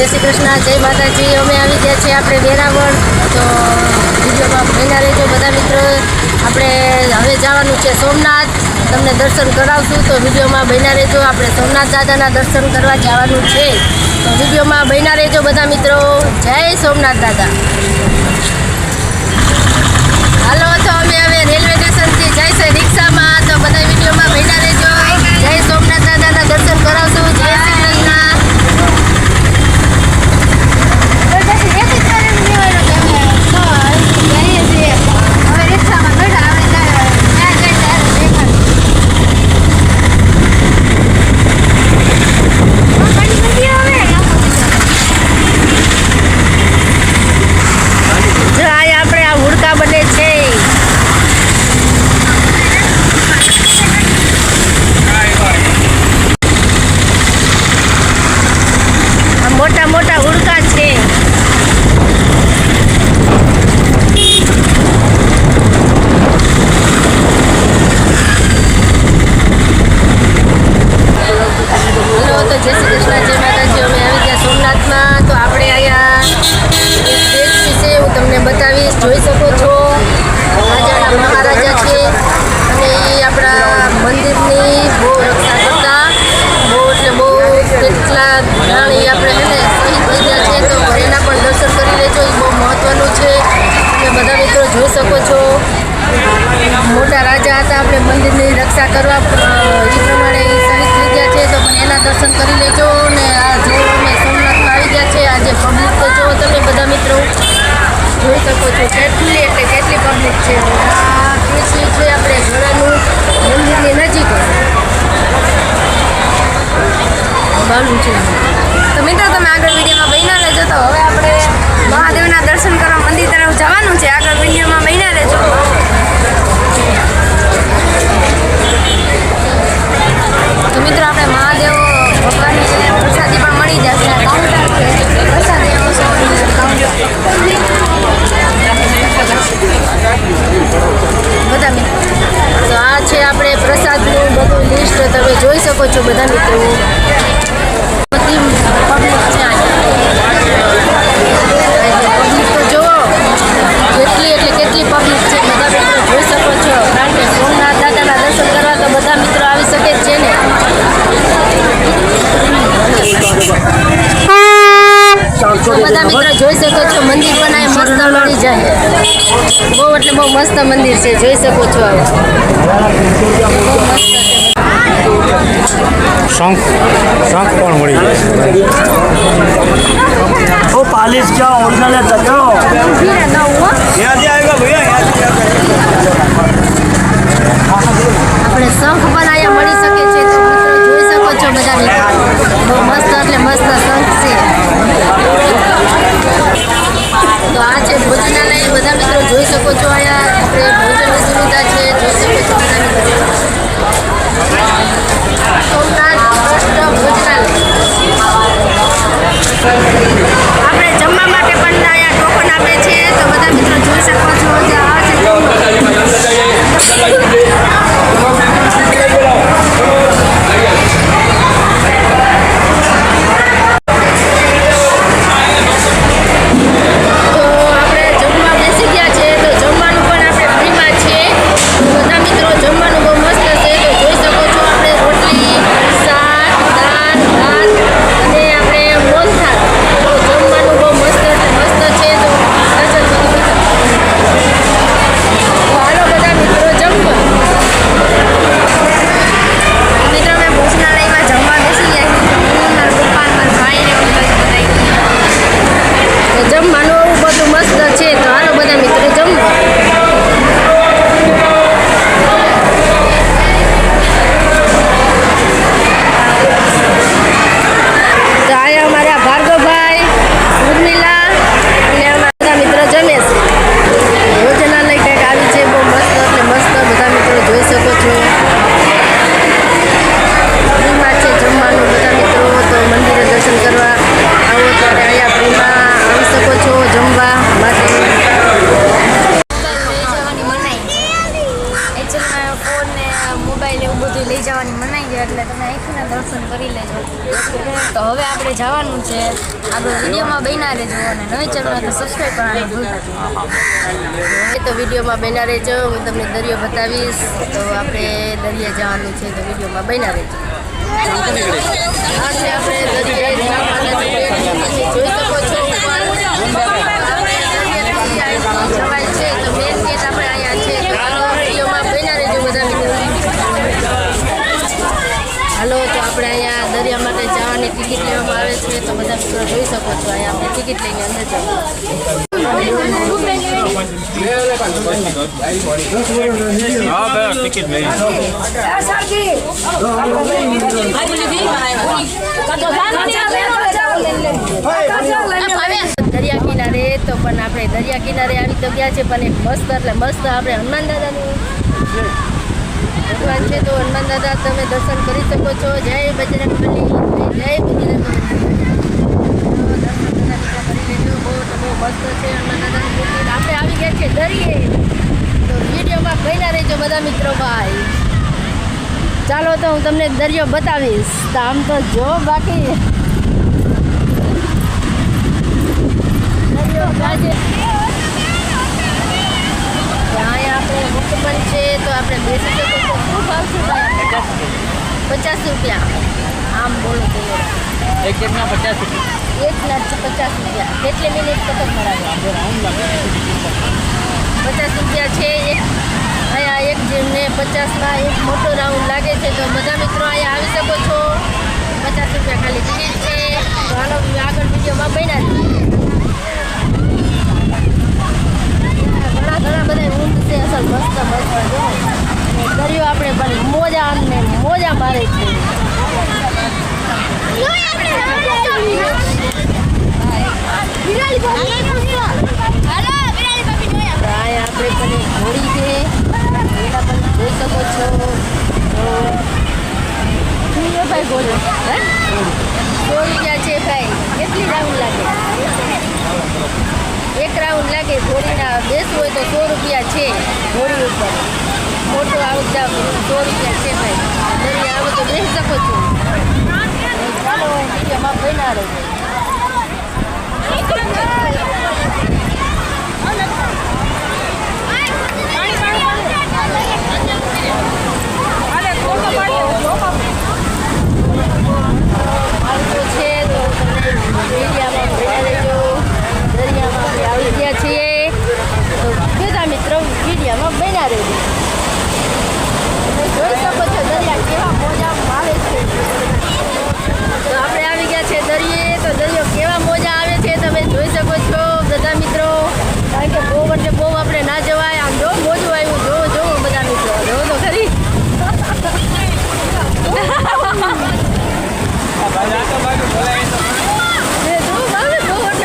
જય શ્રી કૃષ્ણ, જય માતાજી। અમે આવી ગયા છીએ આપણે વેરાવળ, તો વિડીયોમાં બન્યા રહેજો બધા મિત્રો। આપણે હવે જવાનું છે સોમનાથ, તમને દર્શન કરાવશું, તો વિડીયોમાં બન્યા રહેજો। આપણે સોમનાથ દાદાના દર્શન કરવા જવાનું છે, તો વિડીયોમાં બન્યા રહેજો બધા મિત્રો। જય સોમનાથ દાદા। હાલો, તો અમે હવે રેલવે સ્ટેશનથી જઈશું રિક્ષામાં, તો બધા વિડીયોમાં બન્યા રહેજો। જય સોમનાથ દાદાના દર્શન કરાવશું। જય શ્રી કૃષ્ણ। મોટા મોટા હુડકા છે। હલો, તો જય શ્રી કૃષ્ણ, જય માતાજી। અમે આવી ગયા સોમનાથમાં, તો આપણે અહીંયા સ્ટેજ છે, હું તમને બતાવીશ। જોઈ શકો છો, રાજાના મહારાજા છે, અને એ આપણા મંદિરની બહુ રક્ષા કરતા, બહુ એટલે બહુ કેટલા પ્રાણી આપણે શહીદ થઈ ગયા છે, તો એના પણ દર્શન કરી લેજો। એ બહુ મહત્ત્વનું છે, તમે બધા મિત્રો જોઈ શકો છો। મોટા રાજા હતા, આપણે મંદિરની રક્ષા કરવા, એ પ્રમાણે એ શહીદ થઈ ગયા છે, તો પણ એના દર્શન કરી લેજો। ને આ જો અમે સોમનાથમાં આવી ગયા છે, આજે પબ્લિક તો જો તમે બધા મિત્રો જોઈ શકો છો, કેટલી એટલે કેટલી પબ્લિક છે। આ કેસરી છે આપણે ઘોડાનું મંદિરની નજીક બાલું છે। તો મિત્રો તમે આગળ વિડીયોમાં બન્યા રહેજો। તો હવે આપણે મહાદેવના દર્શન કરવા મંદિર તરફ જવાનું છે, આગળ વિડીયોમાં બન્યા રહેજો। તો મિત્રો આપણે મહાદેવ ભગવાનની પ્રસાદી પણ મળી જશે। કાઉન્ટર છે, પ્રસાદી બધા મિત્રો, તો આ છે આપણે પ્રસાદનું બધું લિસ્ટ, તમે જોઈ શકો છો બધા મિત્રો। બધી પબ્લિક છે, પબ્લિક તો જુઓ કેટલી એટલે કેટલી પબ્લિક છે, બધા મિત્રો જોઈ શકો છો। કારણ કે સોમનાથ દાદાના દર્શન કરવા તો બધા મિત્રો આવી શકે જ છે ને। તો બધા મિત્રો જોઈ શકો છો, મંદિર પણ આ મસ્ત મળી જાય, બહુ એટલે બહુ મસ્ત મંદિર છે, જોઈ શકો છો। હવે બહુ મસ્ત છે। शंख પણ મળી જાય। वो पालिश क्या ओरिजिनल है चाचा? यहाँ से आएगा भैया, यहाँ से આપણે શંખ પણ અહીંયા મળી શકે છે, તો મિત્રો જોઈ શકો છો બધા મિત્રો, બહુ મસ્ત એટલે મસ્ત શંખ છે। તો આ છે ભોજનાલય, બધા મિત્રો જોઈ શકો છો, અહીંયા આપણે ભોજનની સુવિધા છે, જોઈ શકો છો બધા મિત્રો। સોમનાથ ટ્રસ્ટ ભોજનાલય, આપણે જમવા માટે પણ અહીંયા ટોકન આપે છે, તો બધા મિત્રો જોઈ શકો છો। જે આ છે તો આપણે જમવા બેસી ગયા છે, તો જમવાનું પણ જોવાનું છે આગળ વિડીયોમાં બન્યા રહેજો અને નવી ચેનલ તો સબસ્ક્રાઈબ કરવાનું ભૂલતા નહીં. તો વિડીયોમાં બન્યા રહેજો, હું તમને દરિયો બતાવીશ. તો આપણે દરિયા જવાનું છે તો વિડીયોમાં બન્યા રહેજો. આ છે આપણે દરિયે જવાના જોઈ શકો છો ઉપર જવાય છે તો મેન ગેટ આપણે અહીંયા છે. તો હાલો વિડીયોમાં બન્યા રહેજો બધા મિત્રો. હાલો તો આપણે અહીંયા દરિયા માટે જવાની ટિકિટ લેવામાં આવે છે તો બધા મિત્રો જોઈ શકો છો. અહીંયા આપણે ટિકિટ લઈને અંદર જવાનું. દરિયા કિનારે તો પણ આપણે દરિયા કિનારે આવી તો ગયા છે પણ એક મસ્ત એટલે મસ્ત આપણે હનુમાન દાદાનું ભગવાન છે તો હનુમાન દાદા તમે દર્શન કરી શકો છો. જય બજરંગબલી, જય બજરંગબલી. બહુ મસ્ત છે હનુમાન દાદાની મૂર્તિ. આપણે આવી ગયા છે દરિયે તો વિડીયોમાં બન્યા રહેજો બધા મિત્રો. ભાઈ ચાલો તો હું તમને દરિયો બતાવીશ. તો આમ તો જો બાકી દરિયો ગાજે અહીંયા આપણે મુક્તમન છે તો આપણે બેસી શકો છો. શું ભાવ છે ભાઈ? 50 રૂપિયા. આમ બોલો તો એક જણના 50 રૂપિયા. એક ના 50 રૂપિયા. કેટલી મિનિટ પતંગ મરાવે? 50 રૂપિયા છે. અહીંયા એક જેમને 50ના એક મોટો રાઉન્ડ લાગે છે તો બધા મિત્રો અહીંયા આવી શકો છો. 50 રૂપિયા ખાલી ટિકિટ છે. તો હાલો આગળ વિડીયોમાં બન્યા છે. ઘણા બધા ઊંટ છે અસલ મસ્ત મસ્ત જો. દરિયો આપણે પણ મોજા ને મોજા મારે છે. આપણે પણ એક ઘોડી છે એના પણ જોઈ શકો છો. ભાઈ ઘોડી 100 રૂપિયા છે ભાઈ. કેટલી રાઉન્ડ લાગે? એક રાઉન્ડ લાગે. ઘોડીના બેસવું હોય તો 100 રૂપિયા છે ઘોડી ઉપર. મોટો આવતા 100 રૂપિયા છે ભાઈ. દરિયા આવો તો બેસી શકો છો. ચાલો વિડીયોમાં બન્યા રહેજો. આવી ગયા છીએ તો બધા મિત્રો વિડીયોમાં બન્યા રહેજો. જોઈ શકો છો દરિયા કેવા મોજા આવે છે. તો આપણે આવી ગયા છે દરિયે તો દરિયો કેવા મોજા આવે છે તમે જોઈ શકો છો બધા મિત્રો. કારણ કે બહુ એટલે બહુ આપણે ના જવાય. આમ જો મોજું આવ્યું જોવો બધા મિત્રો. જોવો તો ખરી.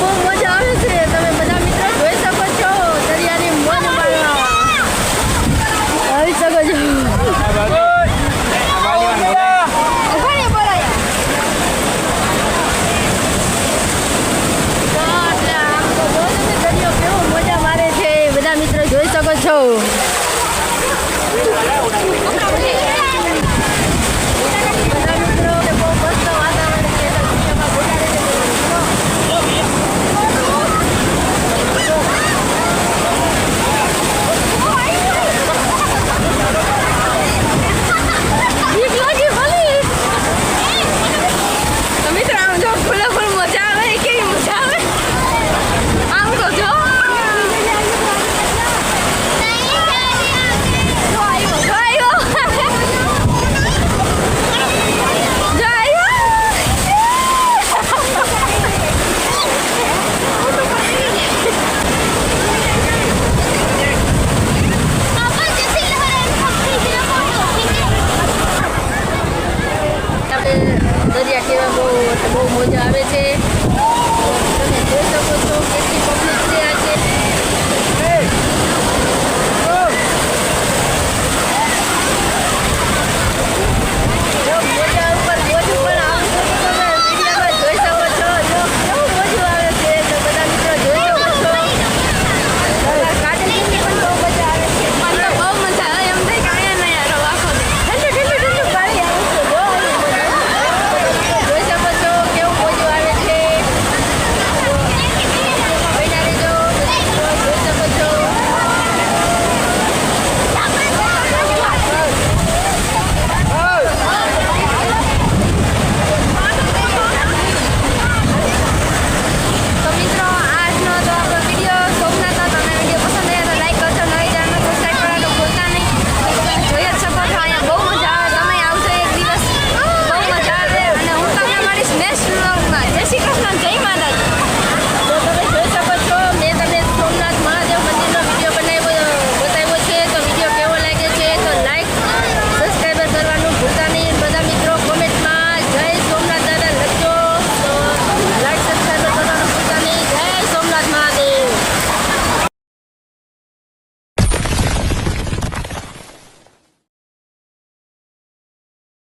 બહુ મજા આવે છે. તમે બધા મિત્રો જોઈ શકો છો દરિયાની મોજ માણવા આવી શકો છો. દરિયો કેવો મજા મારે છે બધા મિત્રો જોઈ શકો છો.